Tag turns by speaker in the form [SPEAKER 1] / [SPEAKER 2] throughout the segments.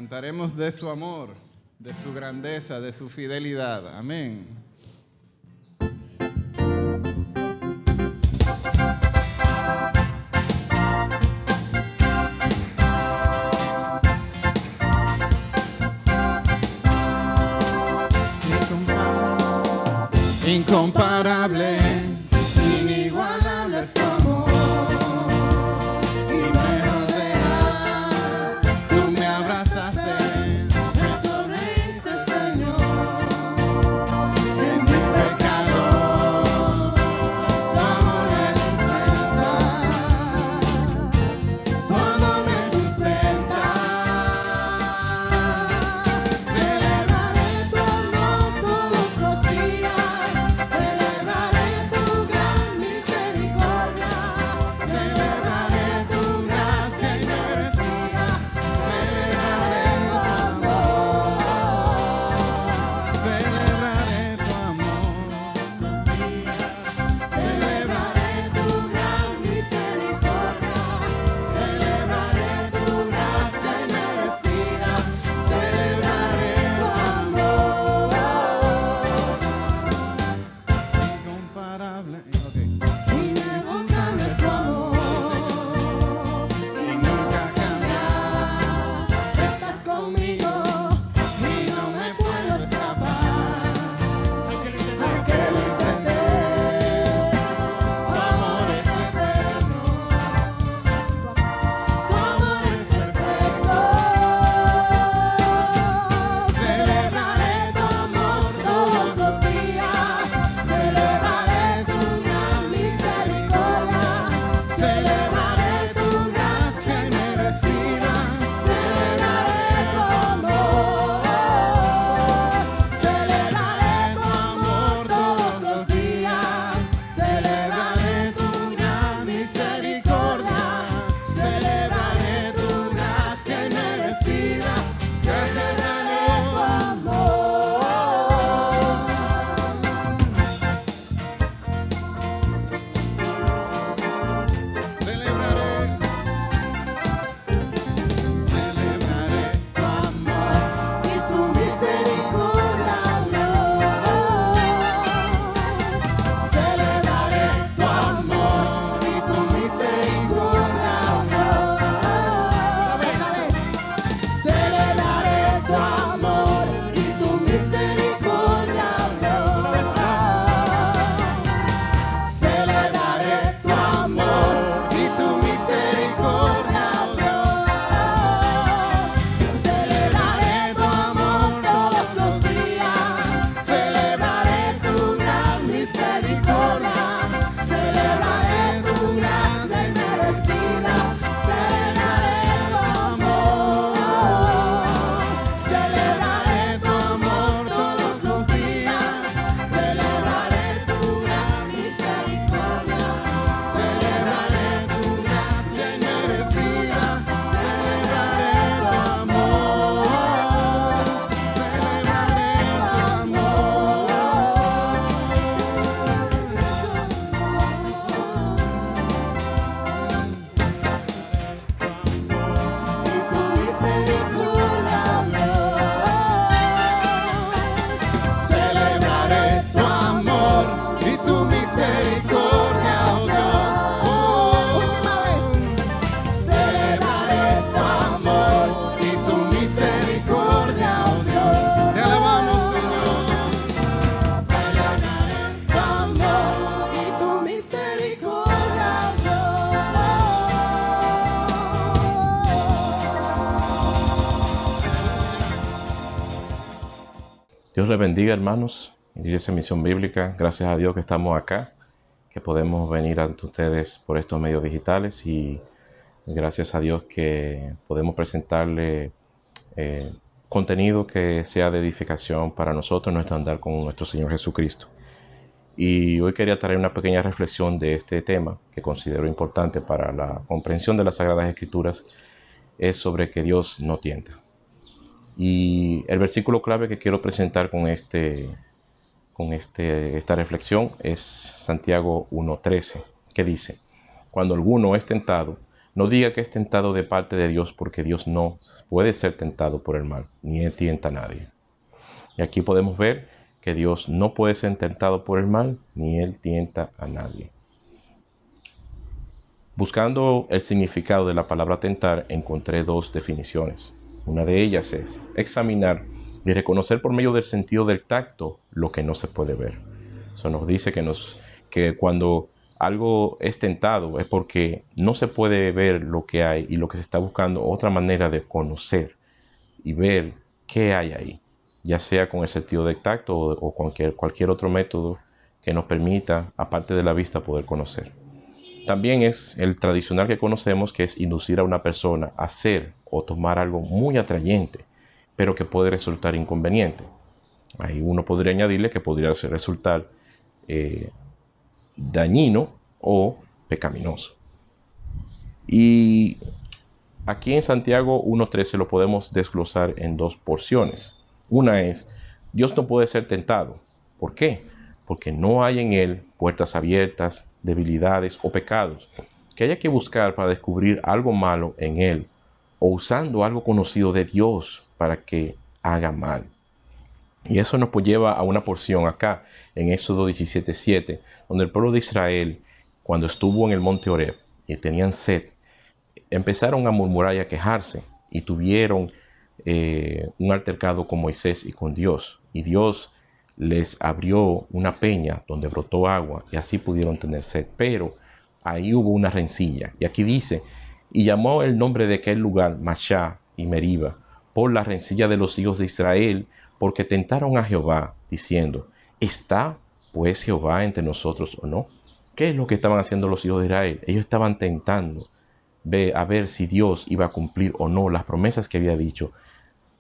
[SPEAKER 1] Cantaremos de su amor, de su grandeza, de su fidelidad. Amén. Incomparable, inigualable es tu amor, y me rodea, tú me abrazaste, me sonreíste, Señor, en mi pecado, tu amor me sustenta, tu amor me sustenta. Celebraré tu amor todos los días.
[SPEAKER 2] Dios les bendiga, hermanos. Iglesia Misión Bíblica, gracias a Dios que estamos acá, que podemos venir ante ustedes por estos medios digitales y gracias a Dios que podemos presentarle contenido que sea de edificación para nosotros, nuestro andar con nuestro Señor Jesucristo. Y hoy quería traer una pequeña reflexión de este tema que considero importante para la comprensión de las Sagradas Escrituras, es sobre que Dios no tienta. Y el versículo clave que quiero presentar con esta reflexión es Santiago 1:13, que dice: cuando alguno es tentado, No diga que es tentado de parte de Dios, porque Dios no puede ser tentado por el mal, ni Él tienta a nadie. Y aquí podemos ver que Dios no puede ser tentado por el mal, ni Él tienta a nadie. Buscando el significado de la palabra tentar, encontré dos definiciones. Una de ellas es examinar y reconocer por medio del sentido del tacto lo que no se puede ver. Eso nos dice que cuando algo es tentado es porque no se puede ver lo que hay y lo que se está buscando otra manera de conocer y ver qué hay ahí, ya sea con el sentido del tacto o cualquier otro método que nos permita, aparte de la vista, poder conocer. También es el tradicional que conocemos, que es inducir a una persona a hacer o tomar algo muy atrayente, pero que puede resultar inconveniente. Ahí uno podría añadirle que podría resultar dañino o pecaminoso. Y aquí en Santiago 1:13 lo podemos desglosar en dos porciones. Una es, Dios no puede ser tentado. ¿Por qué? Porque no hay en Él puertas abiertas, debilidades o pecados que haya que buscar para descubrir algo malo en Él o usando algo conocido de Dios para que haga mal. Y eso nos lleva a una porción acá en Éxodo 17:7, donde el pueblo de Israel, cuando estuvo en el monte Horeb y tenían sed, empezaron a murmurar y a quejarse y tuvieron un altercado con Moisés y con Dios. Y Dios les abrió una peña donde brotó agua y así pudieron tener sed. Pero ahí hubo una rencilla. Y aquí dice, y llamó el nombre de aquel lugar Mashá y Meriba, por la rencilla de los hijos de Israel, porque tentaron a Jehová, diciendo, ¿está pues Jehová entre nosotros o no? ¿Qué es lo que estaban haciendo los hijos de Israel? Ellos estaban tentando a ver si Dios iba a cumplir o no las promesas que había dicho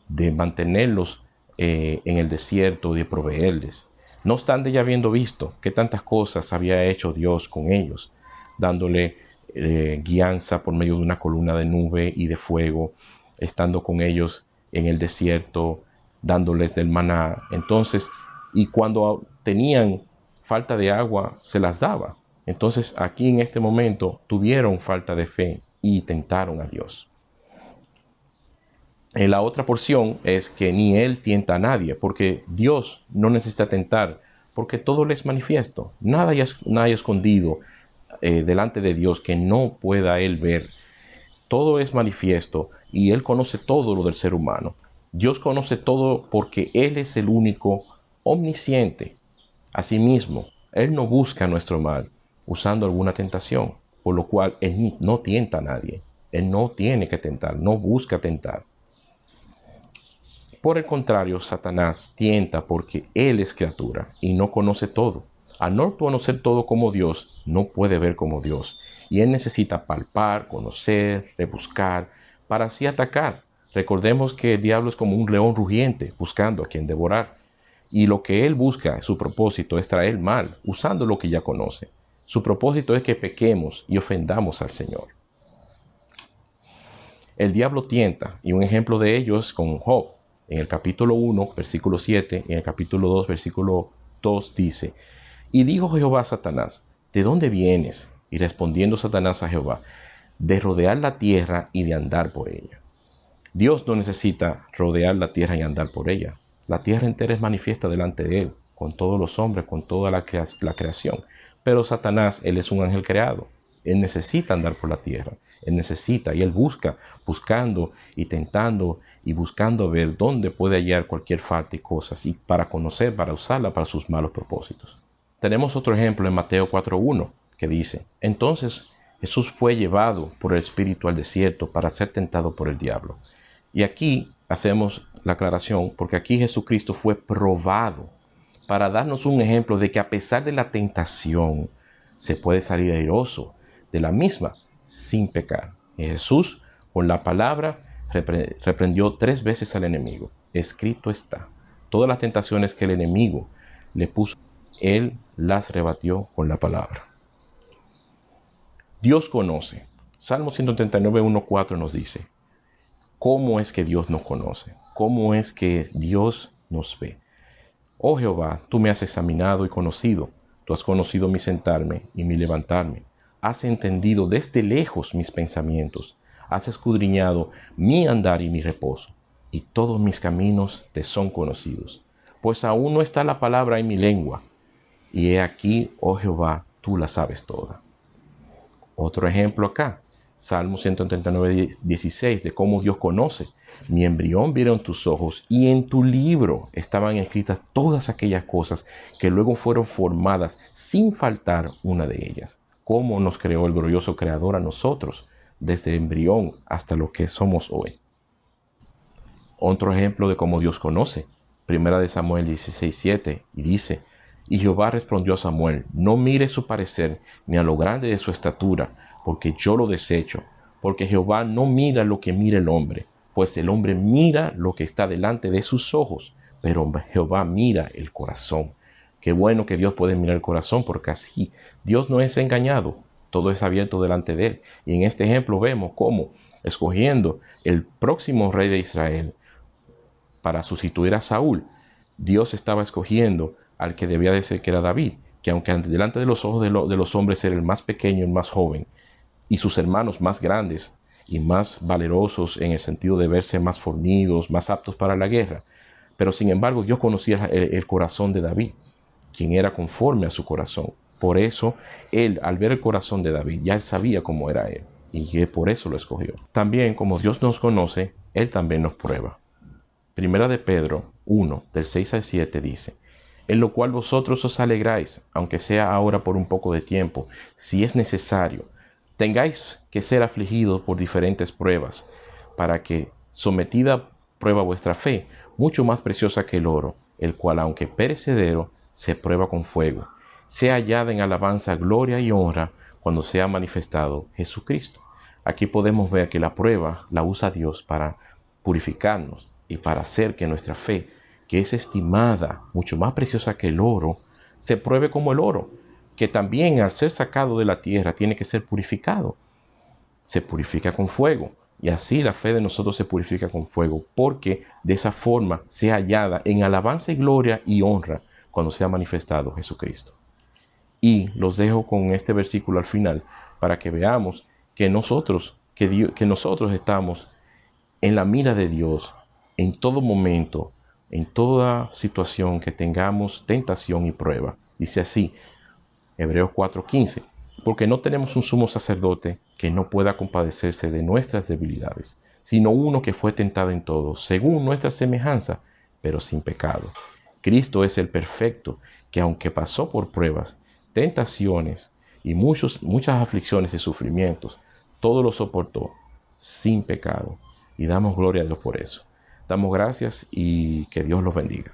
[SPEAKER 2] de mantenerlos en el desierto y de proveerles. No obstante, ya habiendo visto qué tantas cosas había hecho Dios con ellos, dándole guianza por medio de una columna de nube y de fuego, estando con ellos en el desierto, dándoles del maná. Entonces, y cuando tenían falta de agua, se las daba. Entonces, aquí en este momento tuvieron falta de fe y tentaron a Dios. En la otra porción es que ni Él tienta a nadie, porque Dios no necesita tentar, porque todo le es manifiesto. Nada hay escondido delante de Dios que no pueda Él ver. Todo es manifiesto y Él conoce todo lo del ser humano. Dios conoce todo porque Él es el único omnisciente. Asimismo, Él no busca nuestro mal usando alguna tentación, por lo cual Él no tienta a nadie. Él no tiene que tentar, no busca tentar. Por el contrario, Satanás tienta porque Él es criatura y no conoce todo. Al no conocer todo como Dios, no puede ver como Dios. Y Él necesita palpar, conocer, rebuscar, para así atacar. Recordemos que el diablo es como un león rugiente, buscando a quien devorar. Y lo que Él busca, su propósito, es traer mal, usando lo que ya conoce. Su propósito es que pequemos y ofendamos al Señor. El diablo tienta, y un ejemplo de ello es con Job. En el capítulo 1, versículo 7, y en el capítulo 2, versículo 2 dice, y dijo Jehová a Satanás, ¿de dónde vienes? Y respondiendo Satanás a Jehová, de rodear la tierra y de andar por ella. Dios no necesita rodear la tierra y andar por ella. La tierra entera es manifiesta delante de Él, con todos los hombres, con toda la creación. Pero Satanás, él es un ángel creado. Él necesita andar por la tierra. Él necesita y él buscando y tentando y buscando ver dónde puede hallar cualquier falta y cosas y para conocer, para usarla para sus malos propósitos. Tenemos otro ejemplo en Mateo 4:1 que dice, entonces Jesús fue llevado por el Espíritu al desierto para ser tentado por el diablo. Y aquí hacemos la aclaración porque aquí Jesucristo fue probado para darnos un ejemplo de que a pesar de la tentación se puede salir airoso de la misma sin pecar. Y Jesús con la palabra reprendió 3 veces al enemigo. Escrito está. Todas las tentaciones que el enemigo le puso, Él las rebatió con la palabra. Dios conoce. Salmo 139:1-4 nos dice, ¿cómo es que Dios nos conoce? ¿Cómo es que Dios nos ve? Oh Jehová, tú me has examinado y conocido. Tú has conocido mi sentarme y mi levantarme. has entendido desde lejos mis pensamientos, has escudriñado mi andar y mi reposo, y todos mis caminos te son conocidos. Pues aún no está la palabra en mi lengua, y he aquí, oh Jehová, tú la sabes toda. Otro ejemplo acá, Salmo 139, 16, de cómo Dios conoce. Mi embrión vieron tus ojos, y en tu libro estaban escritas todas aquellas cosas que luego fueron formadas sin faltar una de ellas. Cómo nos creó el glorioso Creador a nosotros, desde el embrión hasta lo que somos hoy. Otro ejemplo de cómo Dios conoce, Primera de Samuel 16:7, y dice: y Jehová respondió a Samuel: no mires su parecer, ni a lo grande de su estatura, porque yo lo desecho. Porque Jehová no mira lo que mira el hombre, pues el hombre mira lo que está delante de sus ojos, pero Jehová mira el corazón. Qué bueno que Dios puede mirar el corazón, porque así Dios no es engañado, todo es abierto delante de él. Y en este ejemplo vemos cómo, escogiendo el próximo rey de Israel para sustituir a Saúl, Dios estaba escogiendo al que debía de ser, que era David, que aunque delante de los ojos de los hombres era el más pequeño, el más joven, y sus hermanos más grandes y más valerosos en el sentido de verse más fornidos, más aptos para la guerra, pero sin embargo Dios conocía el corazón de David, quien era conforme a su corazón. Por eso él, al ver el corazón de David, ya él sabía cómo era él, y por eso lo escogió. También, como Dios nos conoce, él también nos prueba. Primera de Pedro 1, del 6 al 7 dice: en lo cual vosotros os alegráis, aunque sea ahora por un poco de tiempo, si es necesario, tengáis que ser afligidos por diferentes pruebas, para que, sometida a prueba vuestra fe, mucho más preciosa que el oro, el cual, aunque perecedero, se prueba con fuego, sea hallada en alabanza, gloria y honra cuando sea manifestado Jesucristo. Aquí podemos ver que la prueba la usa Dios para purificarnos y para hacer que nuestra fe, que es estimada mucho más preciosa que el oro, se pruebe como el oro, que también al ser sacado de la tierra tiene que ser purificado. Se purifica con fuego, y así la fe de nosotros se purifica con fuego, porque de esa forma sea hallada en alabanza y gloria y honra cuando sea manifestado Jesucristo. Y los dejo con este versículo al final para que veamos que nosotros estamos en la mira de Dios en todo momento, en toda situación que tengamos tentación y prueba. Dice así, Hebreos 4:15, porque no tenemos un sumo sacerdote que no pueda compadecerse de nuestras debilidades, sino uno que fue tentado en todo, según nuestra semejanza, pero sin pecado. Cristo es el perfecto, que aunque pasó por pruebas, tentaciones y muchas aflicciones y sufrimientos, todo lo soportó sin pecado. Y damos gloria a Dios por eso. Damos gracias y que Dios los bendiga.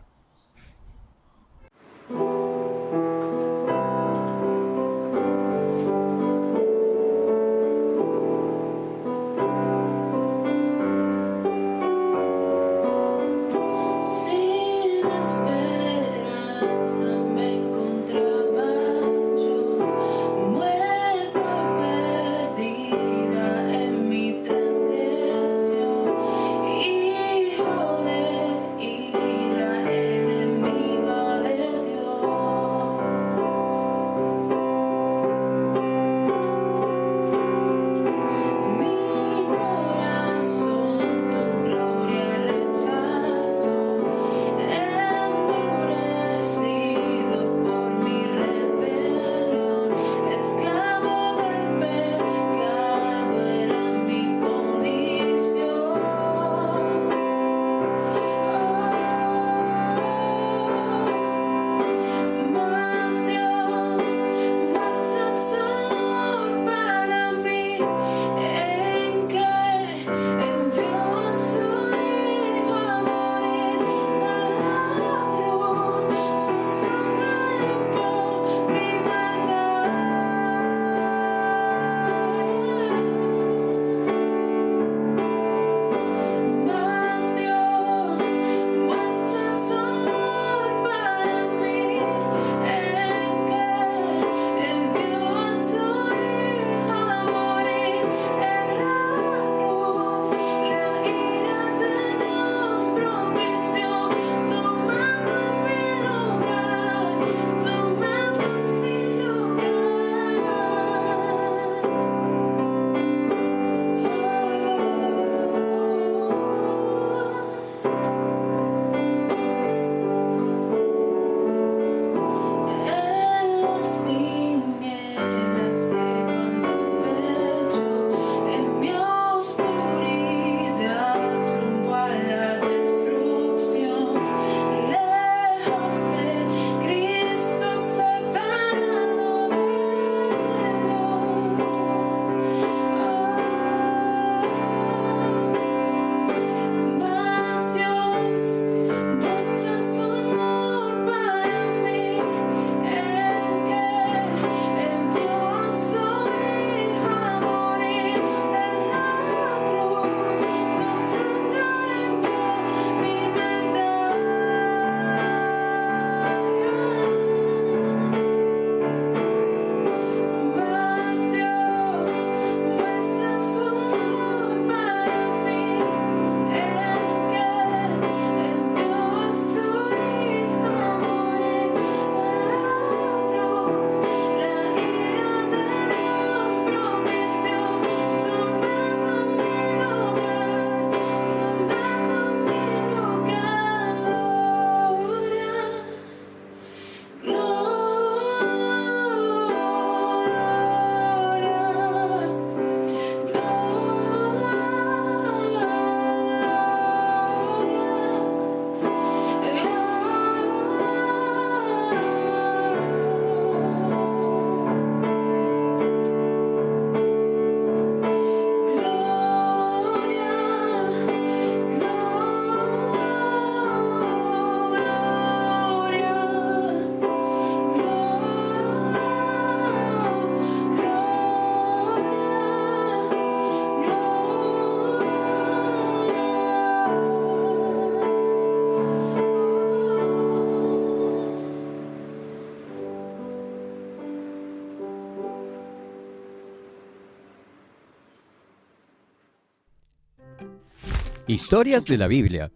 [SPEAKER 3] Historias de la Biblia.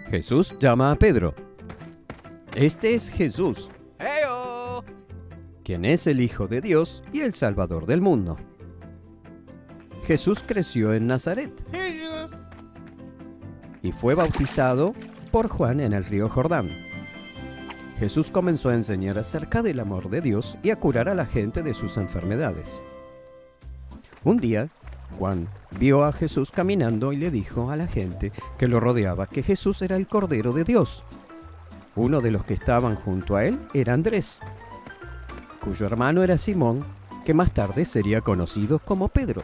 [SPEAKER 3] Jesús llama a Pedro. Este es Jesús,
[SPEAKER 4] ¡Heyo!
[SPEAKER 3] quien es el Hijo de Dios y el Salvador del mundo. Jesús creció en Nazaret
[SPEAKER 4] Jesus.
[SPEAKER 3] y fue bautizado por Juan en el río Jordán. Jesús comenzó a enseñar acerca del amor de Dios y a curar a la gente de sus enfermedades. Un día, Juan vio a Jesús caminando y le dijo a la gente que lo rodeaba que Jesús era el Cordero de Dios. Uno de los que estaban junto a él era Andrés, cuyo hermano era Simón, que más tarde sería conocido como Pedro.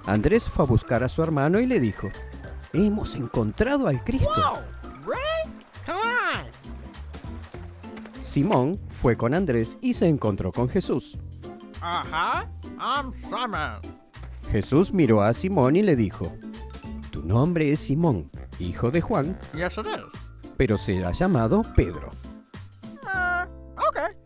[SPEAKER 3] Andrés fue a buscar a su hermano y le dijo: «Hemos encontrado al Cristo».
[SPEAKER 4] Whoa! Really? Come on!
[SPEAKER 3] Simón fue con Andrés y se encontró con Jesús.
[SPEAKER 4] Uh-huh. I'm Simon.
[SPEAKER 3] Jesús miró a Simón y le dijo: «Tu nombre es Simón, hijo de Juan,
[SPEAKER 4] Yes, it is.
[SPEAKER 3] pero será llamado Pedro».
[SPEAKER 4] Okay.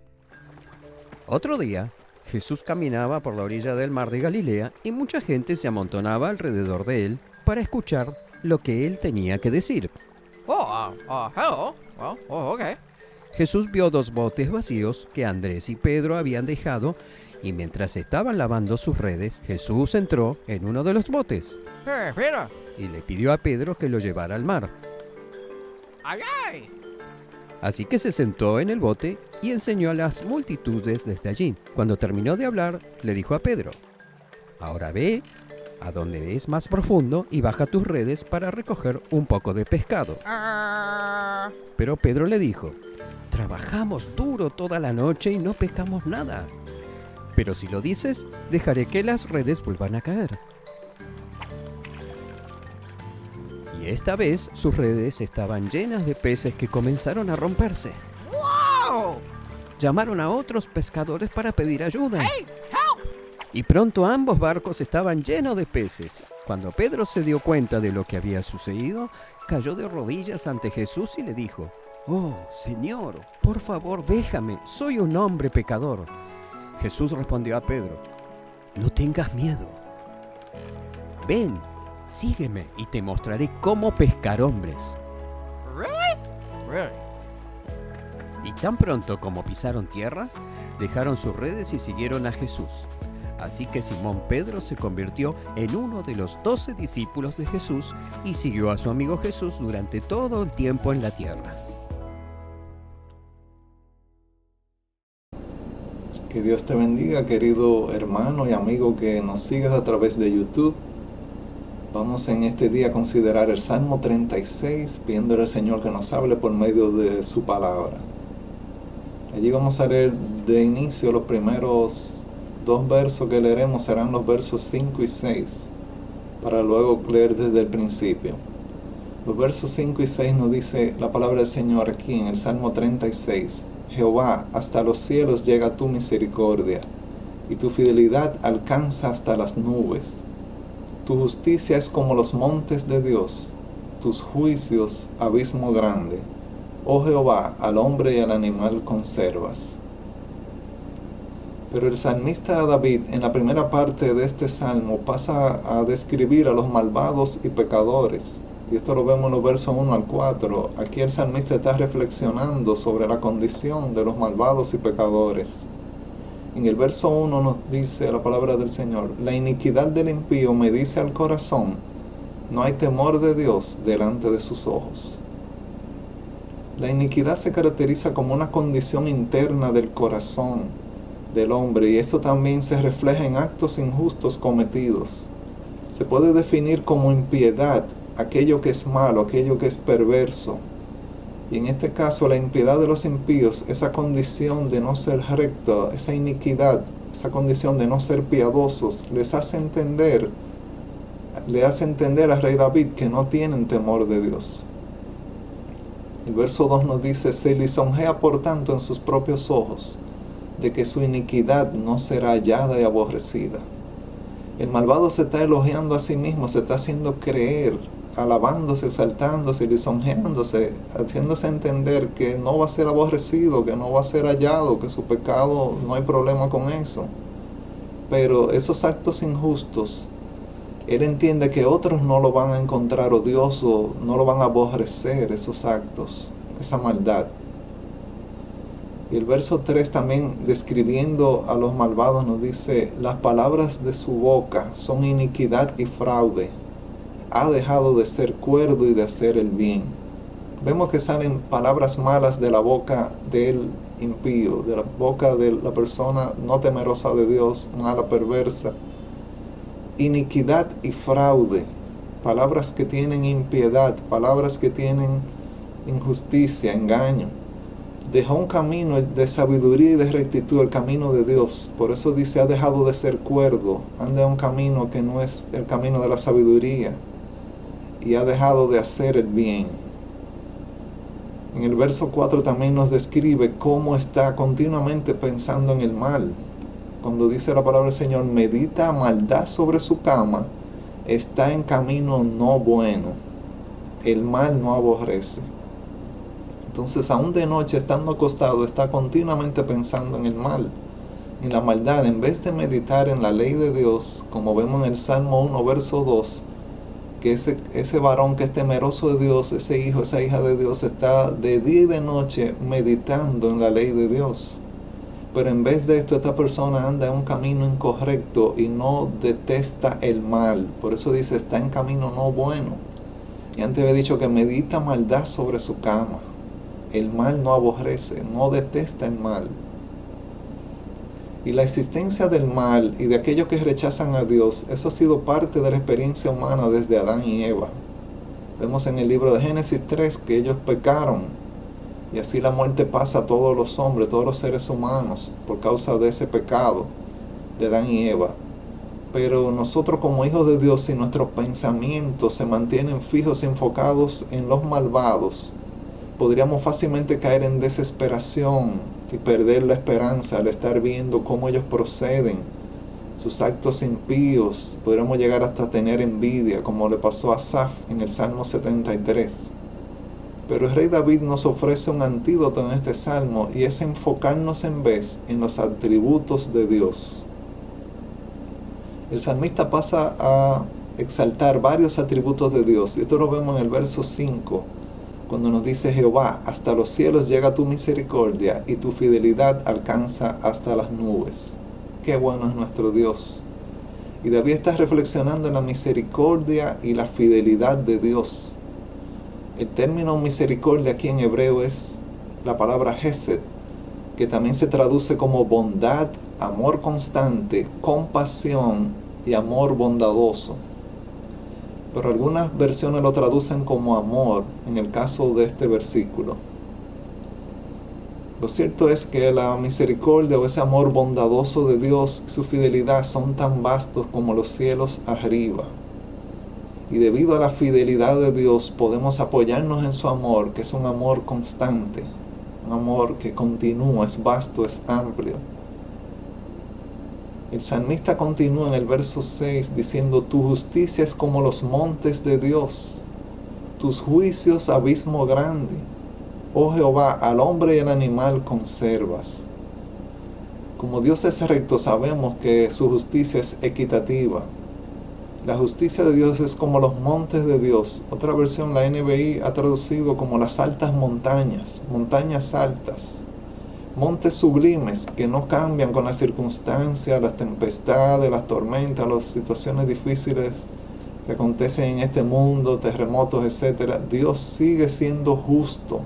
[SPEAKER 3] Otro día, Jesús caminaba por la orilla del mar de Galilea y mucha gente se amontonaba alrededor de él para escuchar lo que él tenía que decir.
[SPEAKER 4] Hello. Well, okay.
[SPEAKER 3] Jesús vio 2 botes vacíos que Andrés y Pedro habían dejado, y mientras estaban lavando sus redes, Jesús entró en uno de los botes
[SPEAKER 4] Hey, Peter.
[SPEAKER 3] y le pidió a Pedro que lo llevara al mar.
[SPEAKER 4] Aye, aye.
[SPEAKER 3] Así que se sentó en el bote y enseñó a las multitudes desde allí. Cuando terminó de hablar, le dijo a Pedro: «Ahora ve a donde es más profundo y baja tus redes para recoger un poco de pescado». Pero Pedro le dijo: «Trabajamos duro toda la noche y no pescamos nada. Pero si lo dices, dejaré que las redes vuelvan a caer». Y esta vez sus redes estaban llenas de peces que comenzaron a romperse.
[SPEAKER 4] Whoa!
[SPEAKER 3] Llamaron a otros pescadores para pedir ayuda.
[SPEAKER 4] Hey, help!
[SPEAKER 3] Y pronto ambos barcos estaban llenos de peces. Cuando Pedro se dio cuenta de lo que había sucedido, cayó de rodillas ante Jesús y le dijo: «Oh, Señor, por favor déjame, soy un hombre pecador». Jesús respondió a Pedro: «No tengas miedo. Ven, sígueme y te mostraré cómo pescar hombres».
[SPEAKER 4] Really?
[SPEAKER 3] Y tan pronto como pisaron tierra, dejaron sus redes y siguieron a Jesús. Así que Simón Pedro se convirtió en uno de los 12 discípulos de Jesús y siguió a su amigo Jesús durante todo el tiempo en la tierra.
[SPEAKER 5] Que Dios te bendiga, querido hermano y amigo que nos sigues a través de YouTube. Vamos en este día a considerar el Salmo 36, pidiéndole al Señor que nos hable por medio de su palabra. Allí vamos a leer de inicio los primeros 2 versos que leeremos, serán los versos 5 y 6, para luego leer desde el principio. Los versos 5 y 6 nos dice la palabra del Señor aquí en el Salmo 36. Jehová, hasta los cielos llega tu misericordia, y tu fidelidad alcanza hasta las nubes. Tu justicia es como los montes de Dios, tus juicios abismo grande. Oh Jehová, al hombre y al animal conservas. Pero el salmista David, en la primera parte de este salmo, pasa a describir a los malvados y pecadores. Y esto lo vemos en los versos 1 al 4. Aquí el salmista está reflexionando sobre la condición de los malvados y pecadores. En el verso 1 nos dice la palabra del Señor: la iniquidad del impío me dice al corazón, no hay temor de Dios delante de sus ojos. La iniquidad se caracteriza como una condición interna del corazón del hombre, y esto también se refleja en actos injustos cometidos. Se puede definir como impiedad aquello que es malo, aquello que es perverso. Y en este caso la impiedad de los impíos, esa condición de no ser recto, esa iniquidad, esa condición de no ser piadosos, le hace entender al rey David que no tienen temor de Dios. El verso 2 nos dice: se lisonjea por tanto en sus propios ojos, de que su iniquidad no será hallada y aborrecida. El malvado se está elogiando a sí mismo, se está haciendo creer, alabándose, exaltándose, lisonjeándose, haciéndose entender que no va a ser aborrecido, que no va a ser hallado, que su pecado no hay problema con eso. Pero esos actos injustos Él entiende que otros no lo van a encontrar odioso, no lo van a aborrecer esos actos, esa maldad. Y el verso 3 también, describiendo a los malvados, nos dice: las palabras de su boca son iniquidad y fraude. Ha dejado de ser cuerdo y de hacer el bien. Vemos que salen palabras malas de la boca del impío, de la boca de la persona no temerosa de Dios, mala, perversa. Iniquidad y fraude, palabras que tienen impiedad, palabras que tienen injusticia, engaño. Dejó un camino de sabiduría y de rectitud, el camino de Dios. Por eso dice: ha dejado de ser cuerdo, anda un camino que no es el camino de la sabiduría, y ha dejado de hacer el bien. En el verso 4 también nos describe cómo está continuamente pensando en el mal. Cuando dice la palabra del Señor: medita maldad sobre su cama, está en camino no bueno. El mal no aborrece. Entonces, aún de noche, estando acostado, está continuamente pensando en el mal, en la maldad. En vez de meditar en la ley de Dios, como vemos en el Salmo 1, verso 2, que ese varón que es temeroso de Dios, ese hijo, esa hija de Dios, está de día y de noche meditando en la ley de Dios. Pero en vez de esto, esta persona anda en un camino incorrecto y no detesta el mal. Por eso dice: está en camino no bueno. Y antes había dicho que medita maldad sobre su cama. El mal no aborrece, no detesta el mal. Y la existencia del mal y de aquellos que rechazan a Dios, eso ha sido parte de la experiencia humana desde Adán y Eva. Vemos en el libro de Génesis 3 que ellos pecaron, y así la muerte pasa a todos los hombres, todos los seres humanos, por causa de ese pecado de Adán y Eva. Pero nosotros, como hijos de Dios, si nuestros pensamientos se mantienen fijos y enfocados en los malvados, podríamos fácilmente caer en desesperación y perder la esperanza al estar viendo cómo ellos proceden, sus actos impíos. Podríamos llegar hasta tener envidia, como le pasó a Asaf en el Salmo 73. Pero el rey David nos ofrece un antídoto en este salmo, y es enfocarnos en vez en los atributos de Dios. El salmista pasa a exaltar varios atributos de Dios, y esto lo vemos en el verso 5, cuando nos dice: Jehová, hasta los cielos llega tu misericordia, y tu fidelidad alcanza hasta las nubes. Qué bueno es nuestro Dios. Y David está reflexionando en la misericordia y la fidelidad de Dios. El término misericordia aquí en hebreo es la palabra hesed, que también se traduce como bondad, amor constante, compasión y amor bondadoso. Pero algunas versiones lo traducen como amor en el caso de este versículo. Lo cierto es que la misericordia o ese amor bondadoso de Dios y su fidelidad son tan vastos como los cielos arriba. Y debido a la fidelidad de Dios podemos apoyarnos en su amor, que es un amor constante, un amor que continúa, es vasto, es amplio. El salmista continúa en el verso 6 diciendo: tu justicia es como los montes de Dios, tus juicios abismo grande. Oh Jehová, al hombre y al animal conservas. Como Dios es recto, sabemos que su justicia es equitativa. La justicia de Dios es como los montes de Dios. Otra versión, la NBI, ha traducido como las altas montañas, montañas altas. Montes sublimes que no cambian con las circunstancias, las tempestades, las tormentas, las situaciones difíciles que acontecen en este mundo, terremotos, etc. Dios sigue siendo justo.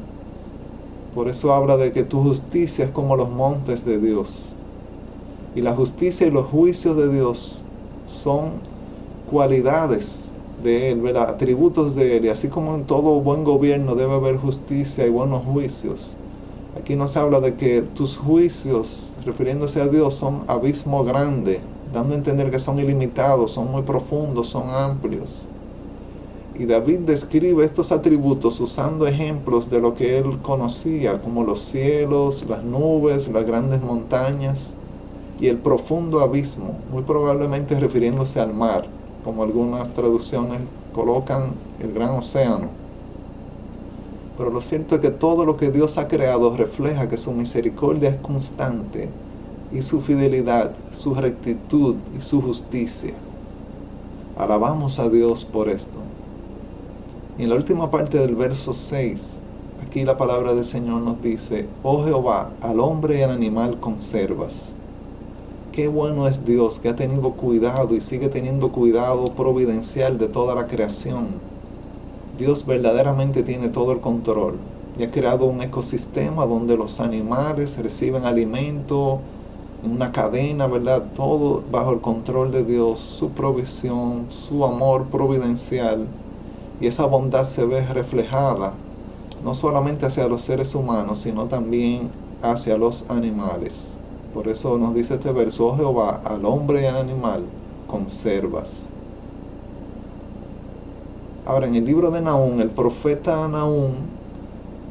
[SPEAKER 5] Por eso habla de que tu justicia es como los montes de Dios. Y la justicia y los juicios de Dios son cualidades de Él, ¿verdad? Atributos de Él. Y así como en todo buen gobierno debe haber justicia y buenos juicios, aquí nos habla de que tus juicios, refiriéndose a Dios, son abismo grande, dando a entender que son ilimitados, son muy profundos, son amplios. Y David describe estos atributos usando ejemplos de lo que él conocía, como los cielos, las nubes, las grandes montañas y el profundo abismo, muy probablemente refiriéndose al mar, como algunas traducciones colocan el gran océano. Pero lo cierto es que todo lo que Dios ha creado refleja que su misericordia es constante y su fidelidad, su rectitud y su justicia. Alabamos a Dios por esto. Y en la última parte del verso 6, aquí la palabra del Señor nos dice: oh Jehová, al hombre y al animal conservas. Qué bueno es Dios, que ha tenido cuidado y sigue teniendo cuidado providencial de toda la creación. Dios verdaderamente tiene todo el control y ha creado un ecosistema donde los animales reciben alimento en una cadena, ¿verdad? Todo bajo el control de Dios, su provisión, su amor providencial. Y esa bondad se ve reflejada no solamente hacia los seres humanos, sino también hacia los animales. Por eso nos dice este verso: oh Jehová, al hombre y al animal conservas. Ahora, en el libro de Nahum, el profeta Nahum,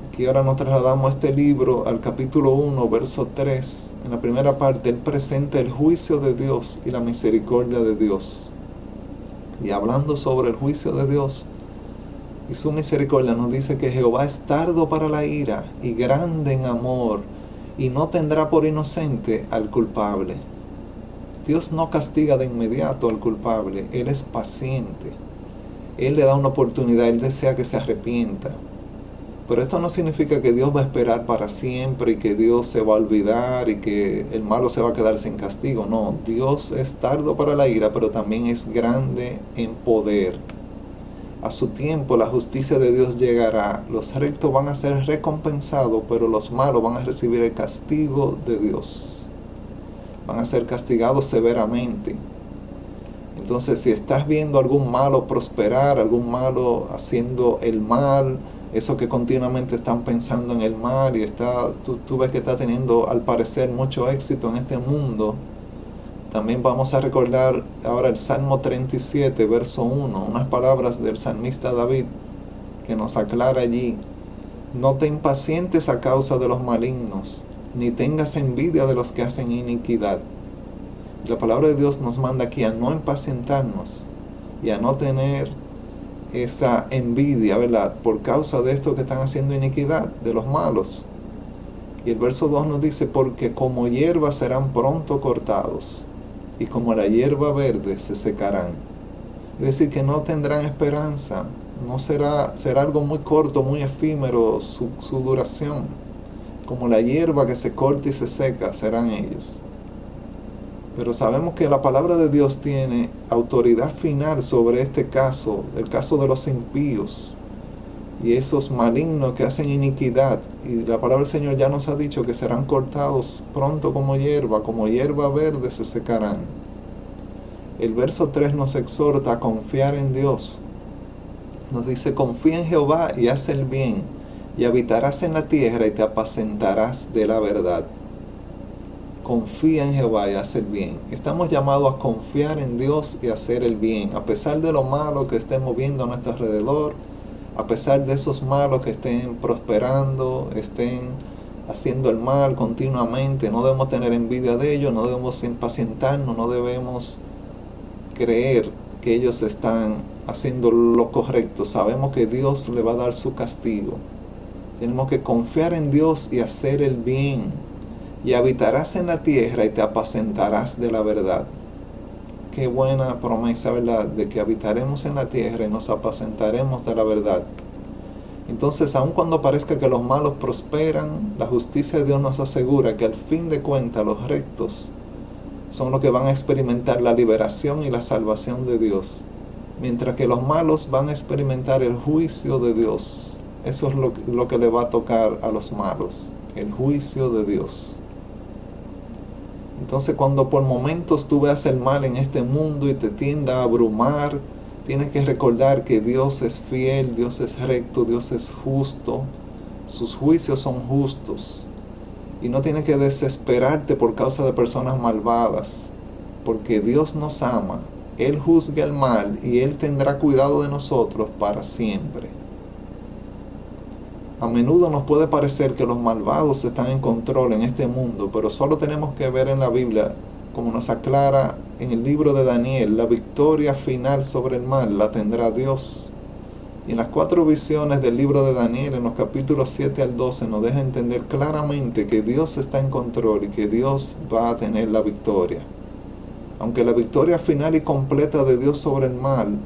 [SPEAKER 5] aquí ahora nos trasladamos este libro al capítulo 1, verso 3. En la primera parte, él presenta el juicio de Dios y la misericordia de Dios. Y hablando sobre el juicio de Dios y su misericordia, nos dice que Jehová es tardo para la ira y grande en amor, y no tendrá por inocente al culpable. Dios no castiga de inmediato al culpable, Él es paciente. Él le da una oportunidad, Él desea que se arrepienta. Pero esto no significa que Dios va a esperar para siempre y que Dios se va a olvidar y que el malo se va a quedar sin castigo. No, Dios es tardo para la ira, pero también es grande en poder. A su tiempo la justicia de Dios llegará, los rectos van a ser recompensados, pero los malos van a recibir el castigo de Dios. Van a ser castigados severamente. Entonces, si estás viendo algún malo prosperar, algún malo haciendo el mal, eso que continuamente están pensando en el mal y tú ves que está teniendo al parecer mucho éxito en este mundo, también vamos a recordar ahora el Salmo 37, verso 1, unas palabras del salmista David que nos aclara allí: no te impacientes a causa de los malignos, ni tengas envidia de los que hacen iniquidad. La palabra de Dios nos manda aquí a no impacientarnos y a no tener esa envidia, ¿verdad?, por causa de esto que están haciendo iniquidad, de los malos. Y el verso 2 nos dice: porque como hierba serán pronto cortados, y como la hierba verde se secarán. Es decir, que no tendrán esperanza, no será algo muy corto, muy efímero su duración. Como la hierba que se corta y se seca, serán ellos. Pero sabemos que la palabra de Dios tiene autoridad final sobre este caso, el caso de los impíos y esos malignos que hacen iniquidad. Y la palabra del Señor ya nos ha dicho que serán cortados pronto como hierba verde se secarán. El verso 3 nos exhorta a confiar en Dios. Nos dice: confía en Jehová y haz el bien, y habitarás en la tierra y te apacentarás de la verdad. Confía en Jehová y haz el bien. Estamos llamados a confiar en Dios y hacer el bien, a pesar de lo malo que estemos viendo a nuestro alrededor, a pesar de esos malos que estén prosperando, estén haciendo el mal continuamente. No debemos tener envidia de ellos, no debemos impacientarnos, no debemos creer que ellos están haciendo lo correcto. Sabemos que Dios le va a dar su castigo. Tenemos que confiar en Dios y hacer el bien. Y habitarás en la tierra y te apacentarás de la verdad. Qué buena promesa, ¿verdad?, de que habitaremos en la tierra y nos apacentaremos de la verdad. Entonces, aun cuando parezca que los malos prosperan, la justicia de Dios nos asegura que al fin de cuentas los rectos son los que van a experimentar la liberación y la salvación de Dios, mientras que los malos van a experimentar el juicio de Dios. Eso es lo que le va a tocar a los malos, el juicio de Dios. Entonces, cuando por momentos tú veas el mal en este mundo y te tienda a abrumar, tienes que recordar que Dios es fiel, Dios es recto, Dios es justo. Sus juicios son justos. Y no tienes que desesperarte por causa de personas malvadas, porque Dios nos ama, Él juzga el mal y Él tendrá cuidado de nosotros para siempre. A menudo nos puede parecer que los malvados están en control en este mundo, pero solo tenemos que ver en la Biblia, como nos aclara en el libro de Daniel, la victoria final sobre el mal la tendrá Dios. Y en las 4 visiones del libro de Daniel, en los capítulos 7 al 12, nos deja entender claramente que Dios está en control y que Dios va a tener la victoria. Aunque la victoria final y completa de Dios sobre el mal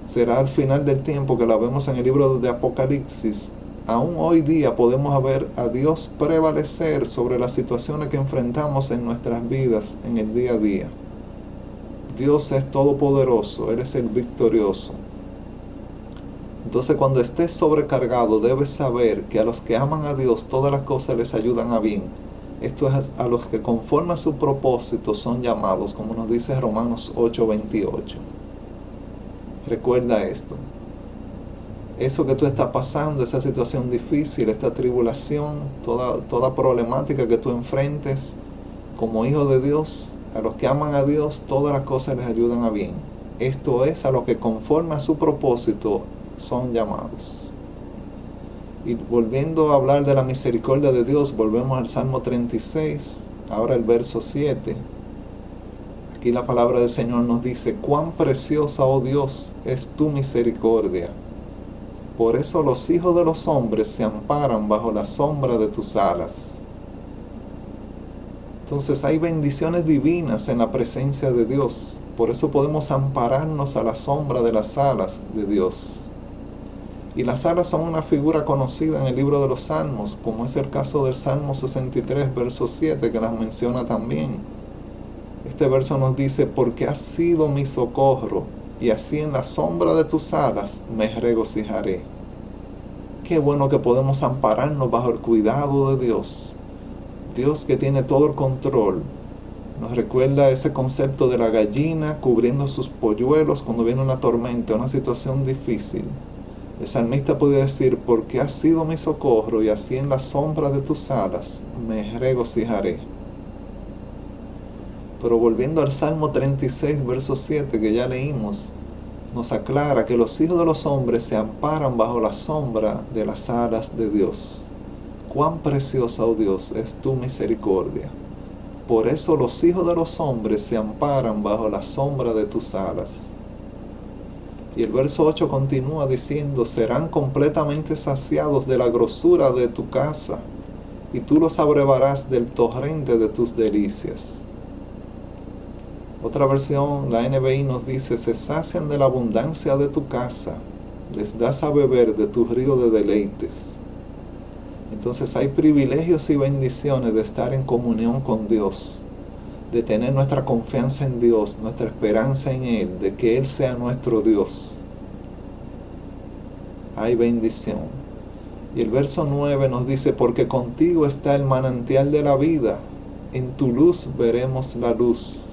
[SPEAKER 5] será al final del tiempo, que la vemos en el libro de Apocalipsis, aún hoy día podemos ver a Dios prevalecer sobre las situaciones que enfrentamos en nuestras vidas en el día a día. Dios es todopoderoso, Él es el victorioso. Entonces, cuando estés sobrecargado, debes saber que a los que aman a Dios todas las cosas les ayudan a bien. Esto es a los que conforme a su propósito son llamados, como nos dice Romanos 8:28. Recuerda esto. Eso que tú estás pasando, esa situación difícil, esta tribulación, toda problemática que tú enfrentes como hijo de Dios, a los que aman a Dios todas las cosas les ayudan a bien. Esto es a los que conforme a su propósito son llamados. Y volviendo a hablar de la misericordia de Dios, volvemos al Salmo 36, ahora el verso 7. Aquí la palabra del Señor nos dice: cuán preciosa, oh Dios, es tu misericordia. Por eso los hijos de los hombres se amparan bajo la sombra de tus alas. Entonces hay bendiciones divinas en la presencia de Dios. Por eso podemos ampararnos a la sombra de las alas de Dios. Y las alas son una figura conocida en el libro de los Salmos, como es el caso del Salmo 63, verso 7, que las menciona también. Este verso nos dice: porque has sido mi socorro, y así en la sombra de tus alas me regocijaré. Qué bueno que podemos ampararnos bajo el cuidado de Dios. Dios, que tiene todo el control, nos recuerda ese concepto de la gallina cubriendo sus polluelos cuando viene una tormenta, una situación difícil. El salmista puede decir: porque has sido mi socorro, y así en la sombra de tus alas me regocijaré. Pero volviendo al Salmo 36, verso 7, que ya leímos, nos aclara que los hijos de los hombres se amparan bajo la sombra de las alas de Dios. Cuán preciosa, oh Dios, es tu misericordia. Por eso los hijos de los hombres se amparan bajo la sombra de tus alas. Y el verso 8 continúa diciendo: serán completamente saciados de la grosura de tu casa, y tú los abrevarás del torrente de tus delicias. Otra versión, la NBI, nos dice: se sacian de la abundancia de tu casa, les das a beber de tu río de deleites. Entonces hay privilegios y bendiciones de estar en comunión con Dios, de tener nuestra confianza en Dios, nuestra esperanza en Él, de que Él sea nuestro Dios. Hay bendición. Y el verso 9 nos dice: porque contigo está el manantial de la vida, en tu luz veremos la luz.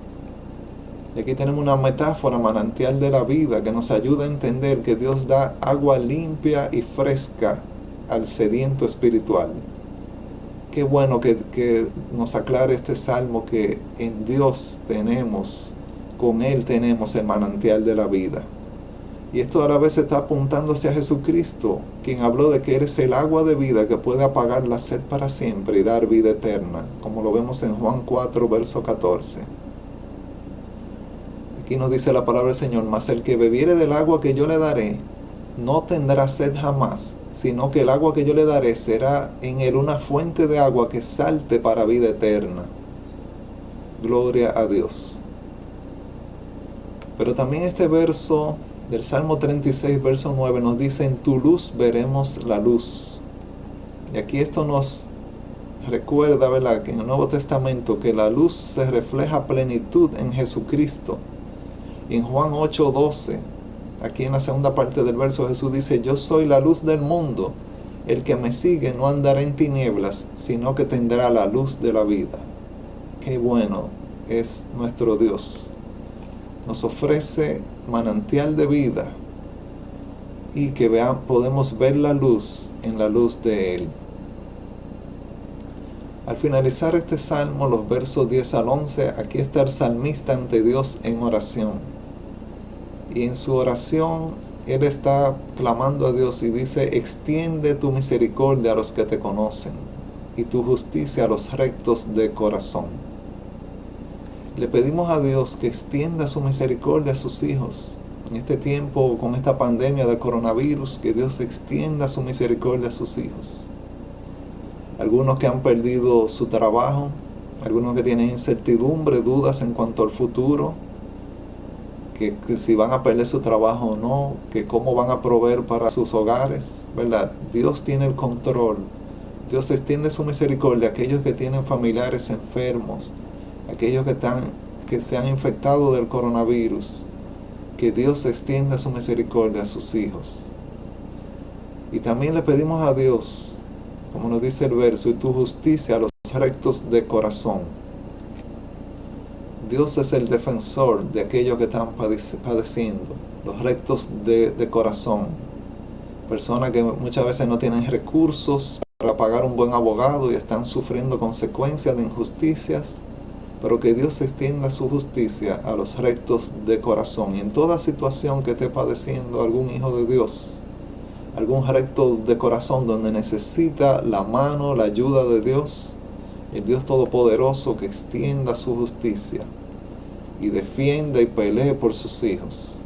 [SPEAKER 5] Y aquí tenemos una metáfora, manantial de la vida, que nos ayuda a entender que Dios da agua limpia y fresca al sediento espiritual. Qué bueno que nos aclare este salmo, que en Dios tenemos, con Él tenemos el manantial de la vida. Y esto a la vez está apuntando hacia Jesucristo, quien habló de que eres el agua de vida que puede apagar la sed para siempre y dar vida eterna, como lo vemos en Juan 4, verso 14. Aquí nos dice la palabra del Señor: mas el que bebiere del agua que yo le daré, no tendrá sed jamás, sino que el agua que yo le daré será en él una fuente de agua que salte para vida eterna. Gloria a Dios. Pero también este verso del Salmo 36, verso 9, nos dice: en tu luz veremos la luz. Y aquí esto nos recuerda, ¿verdad?, que en el Nuevo Testamento que la luz se refleja a plenitud en Jesucristo. Y en Juan 8:12, aquí en la segunda parte del verso, Jesús dice: yo soy la luz del mundo. El que me sigue no andará en tinieblas, sino que tendrá la luz de la vida. Qué bueno es nuestro Dios. Nos ofrece manantial de vida y que podemos ver la luz en la luz de Él. Al finalizar este salmo, los versos 10 al 11, aquí está el salmista ante Dios en oración. Y en su oración, él está clamando a Dios y dice: extiende tu misericordia a los que te conocen, y tu justicia a los rectos de corazón. Le pedimos a Dios que extienda su misericordia a sus hijos. En este tiempo, con esta pandemia de coronavirus, que Dios extienda su misericordia a sus hijos. Algunos que han perdido su trabajo, algunos que tienen incertidumbre, dudas en cuanto al futuro, que si van a perder su trabajo o no, que cómo van a proveer para sus hogares, ¿verdad? Dios tiene el control. Dios extiende su misericordia a aquellos que tienen familiares enfermos, aquellos que se han infectado del coronavirus, que Dios extienda su misericordia a sus hijos. Y también le pedimos a Dios, como nos dice el verso, y tu justicia a los rectos de corazón. Dios es el defensor de aquellos que están padeciendo, los rectos de corazón. Personas que muchas veces no tienen recursos para pagar un buen abogado y están sufriendo consecuencias de injusticias, pero que Dios extienda su justicia a los rectos de corazón. Y en toda situación que esté padeciendo algún hijo de Dios, algún recto de corazón donde necesita la mano, la ayuda de Dios, el Dios Todopoderoso que extienda su justicia y defienda y pelee por sus hijos.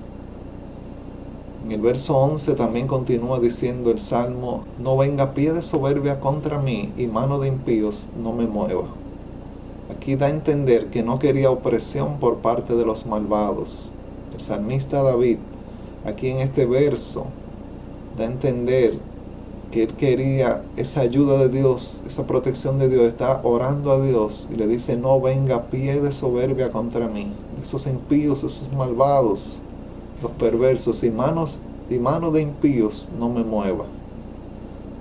[SPEAKER 5] En el verso 11 también continúa diciendo el Salmo: no venga pie de soberbia contra mí y mano de impíos no me mueva. Aquí da a entender que no quería opresión por parte de los malvados. El salmista David, aquí en este verso, da a entender que él quería esa ayuda de Dios, esa protección de Dios. Está orando a Dios y le dice: no venga pie de soberbia contra mí, esos impíos, esos malvados, los perversos, y mano de impíos no me mueva.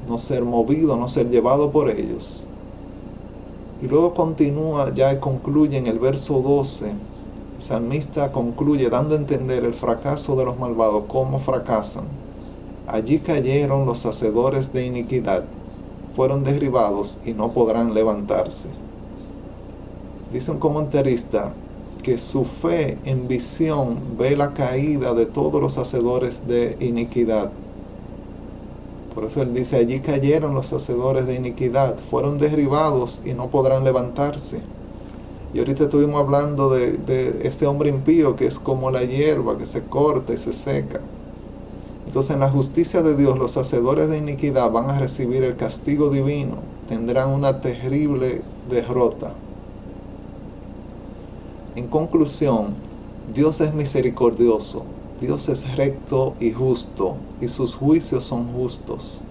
[SPEAKER 5] No ser movido, no ser llevado por ellos. Y luego continúa ya y concluye en el verso 12. El salmista concluye dando a entender el fracaso de los malvados, cómo fracasan. Allí cayeron los hacedores de iniquidad, fueron derribados y no podrán levantarse. Dice un comentarista que su fe en visión ve la caída de todos los hacedores de iniquidad. Por eso él dice: allí cayeron los hacedores de iniquidad, fueron derribados y no podrán levantarse. Y ahorita estuvimos hablando de este hombre impío que es como la hierba que se corta y se seca. Entonces, en la justicia de Dios, los hacedores de iniquidad van a recibir el castigo divino, tendrán una terrible derrota. En conclusión, Dios es misericordioso, Dios es recto y justo, y sus juicios son justos.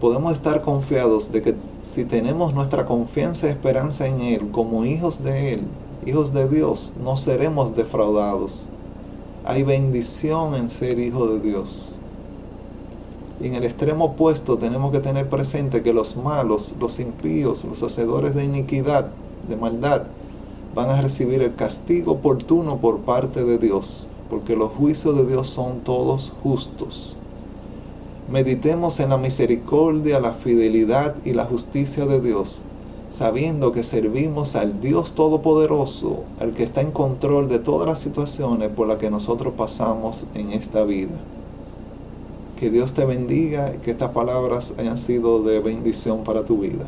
[SPEAKER 5] Podemos estar confiados de que si tenemos nuestra confianza y esperanza en Él, como hijos de Él, hijos de Dios, no seremos defraudados. Hay bendición en ser hijo de Dios. Y en el extremo opuesto tenemos que tener presente que los malos, los impíos, los hacedores de iniquidad, de maldad, van a recibir el castigo oportuno por parte de Dios, porque los juicios de Dios son todos justos. Meditemos en la misericordia, la fidelidad y la justicia de Dios, sabiendo que servimos al Dios Todopoderoso, al que está en control de todas las situaciones por las que nosotros pasamos en esta vida. Que Dios te bendiga y que estas palabras hayan sido de bendición para tu vida.